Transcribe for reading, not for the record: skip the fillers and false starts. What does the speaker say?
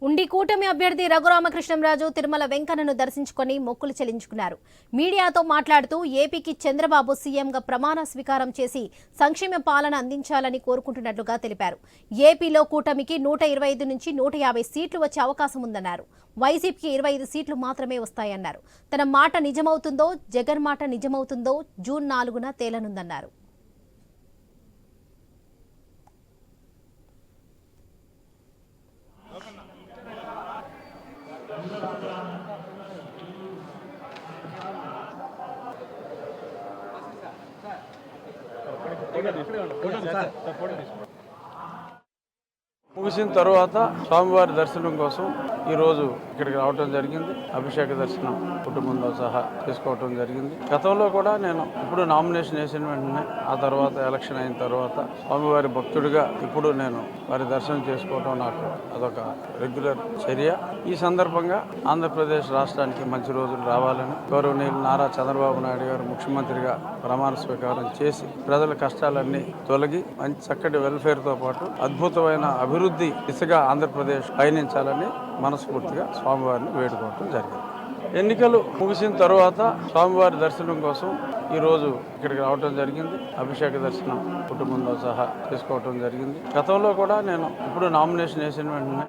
ఉండి కూటమి అభ్యర్థి రఘురామకృష్ణంరాజు తిరుమల వెంకన్నను దర్శించుకుని మొక్కులు చెల్లించుకున్నారు. మీడియాతో మాట్లాడుతూ ఏపీకి చంద్రబాబు సీఎంగా ప్రమాణ స్వీకారం చేసి సంక్షేమ పాలన అందించాలని కోరుకుంటున్నట్లుగా తెలిపారు. ఏపీలో కూటమికి 125 నుంచి 150 సీట్లు వచ్చే అవకాశం ఉందన్నారు. వైసీపీకి 25 సీట్లు మాత్రమే వస్తాయన్నారు. తన మాట నిజమవుతుందో జగన్ మాట నిజమవుతుందో జూన్ 4న తేలనుందన్నారు. ముగిసిన తర్వాత స్వామివారి దర్శనం కోసం ఈరోజు ఇక్కడికి రావడం జరిగింది. అభిషేక దర్శనం కుటుంబంతో సహా చేసుకోవటం జరిగింది. గతంలో కూడా నేను ఇప్పుడు నామినేషన్ వేసిన వెంటనే ఆ తర్వాత ఎలక్షన్ అయిన తర్వాత స్వామివారి భక్తుడిగా ఇప్పుడు నేను వారి దర్శనం చేసుకోవటం నాకు అదొక రెగ్యులర్ చర్య. ఈ సందర్భంగా ఆంధ్రప్రదేశ్ రాష్ట్రానికి మంచి రోజులు రావాలని గౌరవనీయులు నారా చంద్రబాబు నాయుడు గారు ముఖ్యమంత్రిగా ప్రమాణ స్వీకారం చేసి ప్రజల కష్టాలన్నీ తొలగి మంచి చక్కటి వెల్ఫేర్తో పాటు అద్భుతమైన అభివృద్ధి దిశగా ఆంధ్రప్రదేశ్ పయనించాలని మనస్ఫూర్తిగా స్వామివారిని వేడుకోవటం జరిగింది. ఎన్నికలు ముగిసిన తర్వాత స్వామివారి దర్శనం కోసం ఈరోజు ఇక్కడికి రావడం జరిగింది. అభిషేక దర్శనం కుటుంబంతో సహా చేసుకోవటం జరిగింది. గతంలో కూడా నేను ఇప్పుడు నామినేషన్ వేసిన వెంటనే